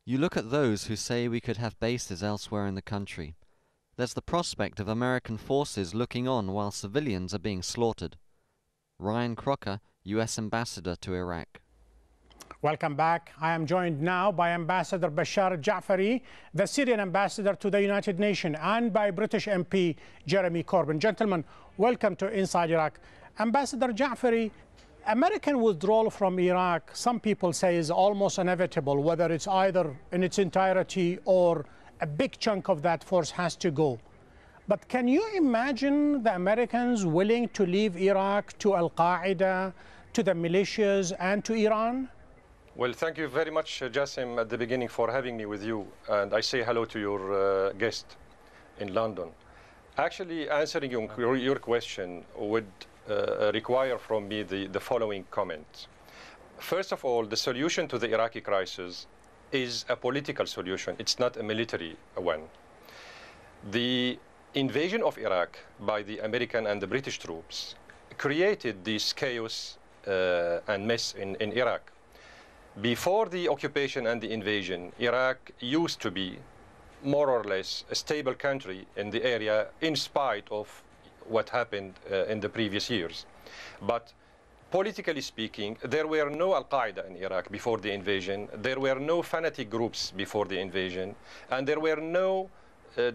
You look at those who say we could have bases elsewhere in the country. There's the prospect of American forces looking on while civilians are being slaughtered. Ryan Crocker, U.S. Ambassador to Iraq. Welcome back. I am joined now by Ambassador Bashar Jafari, the Syrian ambassador to the United Nations, and by British MP Jeremy Corbyn. Gentlemen, welcome to Inside Iraq. Ambassador Jafari, American withdrawal from Iraq, some people say, is almost inevitable, whether it's either in its entirety or a big chunk of that force has to go. But can you imagine the Americans willing to leave Iraq to Al-Qaeda, to the militias, and to Iran? Well, thank you very much, Jassim, at the beginning for having me with you. And I say hello to your guest in London. Actually, answering your question would require from me the following comment. First of all, the solution to the Iraqi crisis is a political solution. It's not a military one. The invasion of Iraq by the American and the British troops created this chaos and mess in Iraq. Before the occupation and the invasion, Iraq used to be more or less a stable country in the area in spite of what happened in the previous years. But politically speaking, there were no Al-Qaeda in Iraq before the invasion, there were no fanatic groups before the invasion, and there were no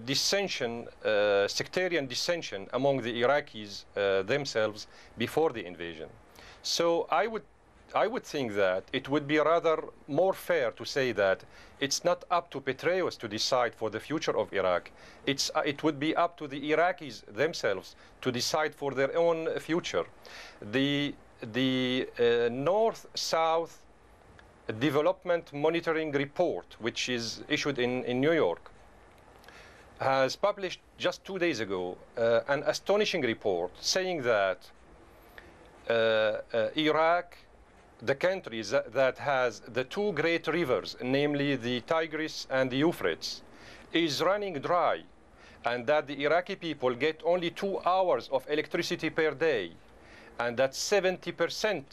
dissension, sectarian dissension among the Iraqis themselves before the invasion. So I would think that it would be rather more fair to say that it's not up to Petraeus to decide for the future of Iraq. It would be up to the Iraqis themselves to decide for their own future. The North-South Development Monitoring Report, which is issued in New York, has published just 2 days ago an astonishing report saying that Iraq, the country that has the two great rivers, namely the Tigris and the Euphrates, is running dry, and that the Iraqi people get only 2 hours of electricity per day, and that 70%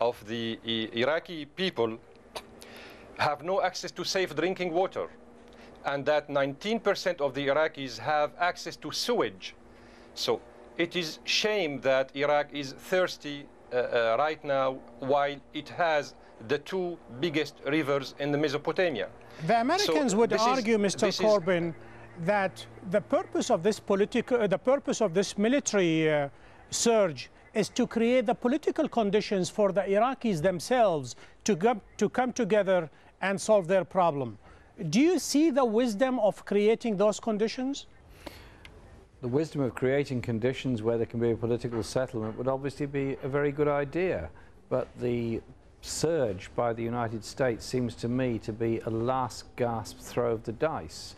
of the Iraqi people have no access to safe drinking water, and that 19% of the Iraqis have access to sewage. So it is shame that Iraq is thirsty right now, while it has the 2 biggest rivers in the Mesopotamia. The Americans would argue, Mr. Corbyn, that the purpose of this military surge is to create the political conditions for the Iraqis themselves to come together and solve their problem. Do you see the wisdom of creating those conditions? The wisdom of creating conditions where there can be a political settlement would obviously be a very good idea, but the surge by the United States seems to me to be a last gasp throw of the dice.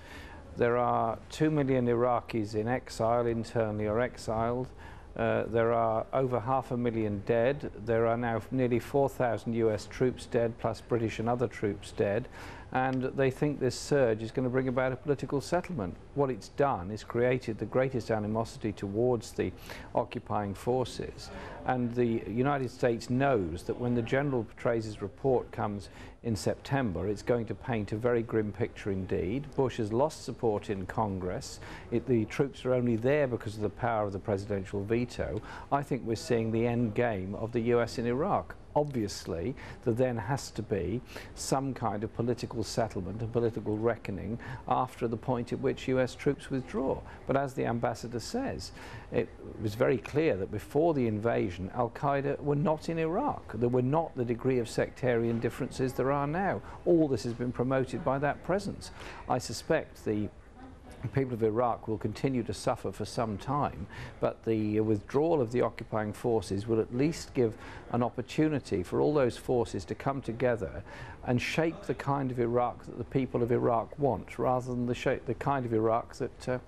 There are 2 million Iraqis in exile, internally or exiled. There are over 500,000 dead. There are now nearly 4,000 US troops dead, plus British and other troops dead. And they think this surge is going to bring about a political settlement. What it's done is created the greatest animosity towards the occupying forces. And the United States knows that when the General Petraeus' report comes in September, it's going to paint a very grim picture indeed. Bush has lost support in Congress. The troops are only there because of the power of the presidential veto. I think we're seeing the end game of the US in Iraq. Obviously, there then has to be some kind of political settlement and political reckoning after the point at which US troops withdraw. But as the ambassador says, it was very clear that before the invasion, Al-Qaeda were not in Iraq. There were not the degree of sectarian differences there are now. All this has been promoted by that presence. I suspect the people of Iraq will continue to suffer for some time, but the withdrawal of the occupying forces will at least give an opportunity for all those forces to come together and shape the kind of Iraq that the people of Iraq want, rather than the kind of Iraq that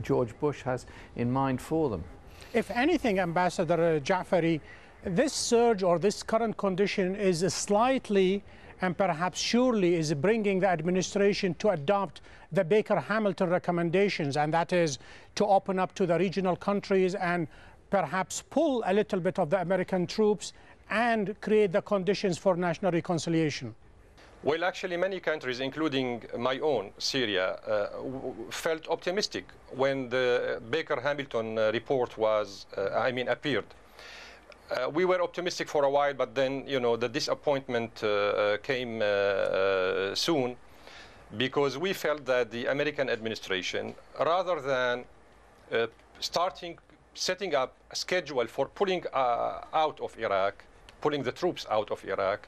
George Bush has in mind for them. If anything, Ambassador Jafari, this surge or this current condition is slightly and perhaps surely is bringing the administration to adopt the Baker-Hamilton recommendations, and that is to open up to the regional countries and perhaps pull a little bit of the American troops and create the conditions for national reconciliation. Well, actually, many countries, including my own, Syria, felt optimistic when the Baker-Hamilton report was, appeared. We were optimistic for a while, but then, the disappointment came soon, because we felt that the American administration, rather than setting up a schedule for pulling out of Iraq, pulling the troops out of Iraq,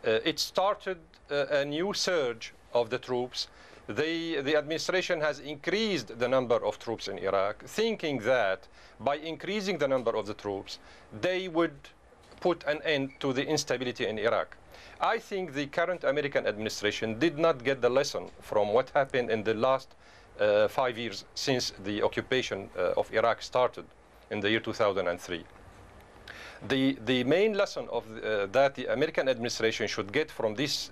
it started a new surge of the troops. The administration has increased the number of troops in Iraq, thinking that by increasing the number of the troops, they would put an end to the instability in Iraq. I think the current American administration did not get the lesson from what happened in the last 5 years since the occupation of Iraq started in the year 2003. The main lesson of that the American administration should get from this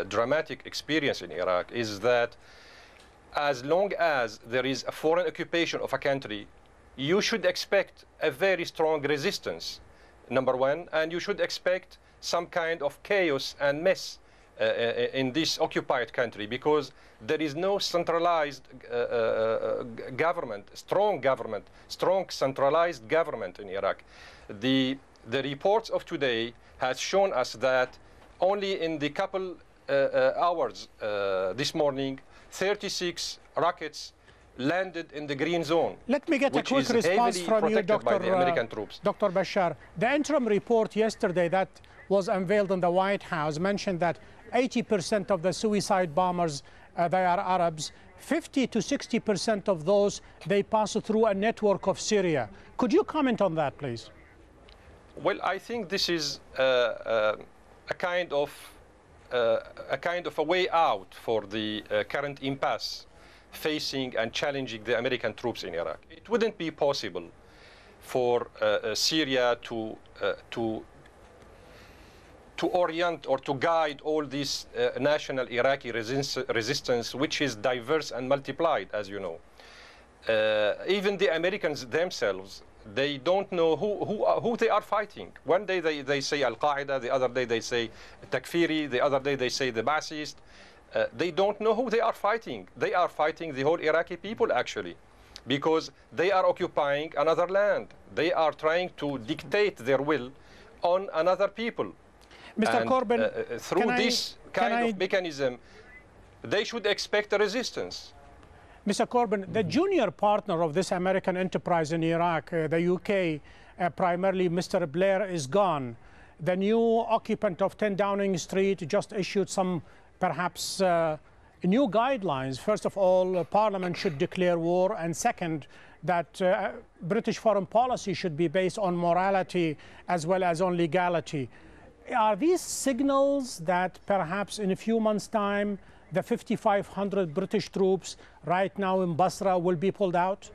dramatic experience in Iraq is that as long as there is a foreign occupation of a country, you should expect a very strong resistance, number one, and you should expect some kind of chaos and mess in this occupied country, because there is no centralized government, strong centralized government in Iraq. The reports of today has shown us that only in the couple hours this morning, 36 rockets landed in the green zone. Let me get a quick response from you, Dr. Bashar. The interim report yesterday that was unveiled in the White House mentioned that 80% of the suicide bombers, they are Arabs. 50 to 60% of those, they pass through a network of Syria. Could you comment on that, please? Well, I think this is a kind of a way out for the current impasse facing and challenging the American troops in Iraq. It wouldn't be possible for Syria to orient or to guide all this national Iraqi resistance, which is diverse and multiplied, as you know. Even the Americans themselves, they don't know who they are fighting. One day they say Al-Qaeda, the other day they say Takfiri, the other day they say the Ba'athist. They don't know who they are fighting. They are fighting the whole Iraqi people, actually, because they are occupying another land. They are trying to dictate their will on another people. Mr. Corbyn, through this kind of mechanism, they should expect a resistance. Mr. Corbyn, the junior partner of this American enterprise in Iraq, the UK, primarily Mr. Blair, is gone. The new occupant of 10 Downing Street just issued some, perhaps, new guidelines. First of all, Parliament should declare war, and second, that British foreign policy should be based on morality as well as on legality. Are these signals that perhaps in a few months' time, the 5,500 British troops right now in Basra will be pulled out?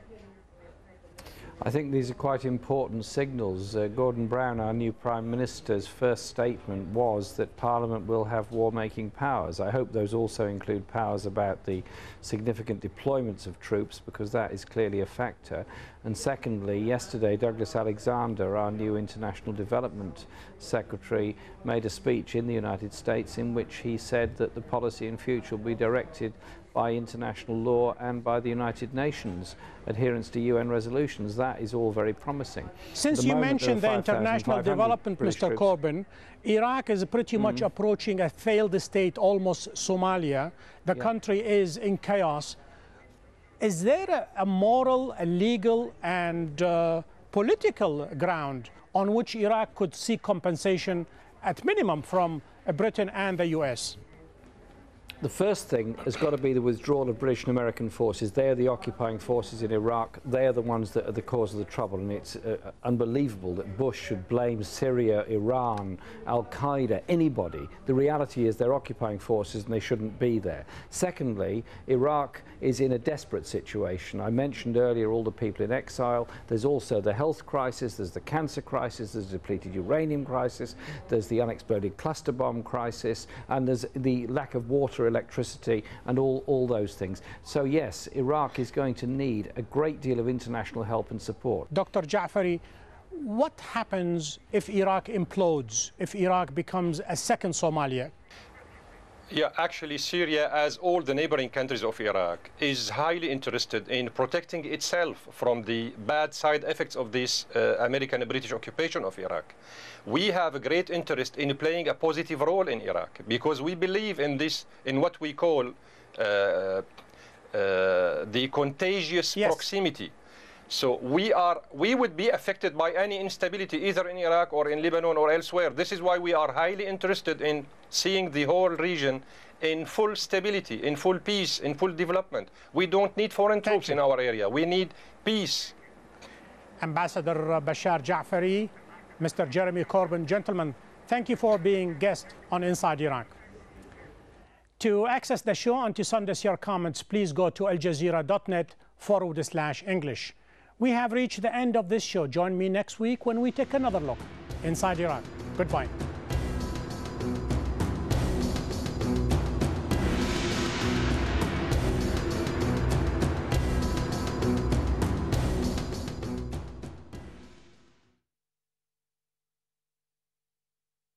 I think these are quite important signals. Gordon Brown, our new Prime Minister's first statement was that Parliament will have war-making powers. I hope those also include powers about the significant deployments of troops, because that is clearly a factor. And secondly, yesterday Douglas Alexander, our new International Development Secretary, made a speech in the United States in which he said that the policy in future will be directed by international law and by the United Nations, adherence to UN resolutions. That is all very promising. Since you mentioned the international development, Mr. Corbyn, Iraq is pretty much approaching a failed state, almost Somalia. The country is in chaos. Is there a moral, a legal, and political ground on which Iraq could seek compensation, at minimum, from Britain and the US? The first thing has got to be the withdrawal of British and American forces. They are the occupying forces in Iraq. They are the ones that are the cause of the trouble. And it's unbelievable that Bush should blame Syria, Iran, Al-Qaeda, anybody. The reality is they're occupying forces and they shouldn't be there. Secondly, Iraq is in a desperate situation. I mentioned earlier all the people in exile. There's also the health crisis, there's the cancer crisis, there's the depleted uranium crisis, there's the unexploded cluster bomb crisis, and there's the lack of water, electricity, and all those things. So yes, Iraq is going to need a great deal of international help and support. Dr. Jafari, what happens if Iraq implodes, if Iraq becomes a second Somalia? Yeah, actually, Syria, as all the neighboring countries of Iraq, is highly interested in protecting itself from the bad side effects of this American and British occupation of Iraq. We have a great interest in playing a positive role in Iraq because we believe in this, in what we call the contagious proximity. So we would be affected by any instability either in Iraq or in Lebanon or elsewhere. This is why we are highly interested in seeing the whole region in full stability, in full peace, in full development. We don't need foreign troops in our area. We need peace. Ambassador Bashar Jafari, Mr. Jeremy Corbyn, gentlemen, thank you for being guest on Inside Iraq. To access the show and to send us your comments, please go to aljazeera.net/English. We have reached the end of this show. Join me next week when we take another look inside Iraq. Goodbye.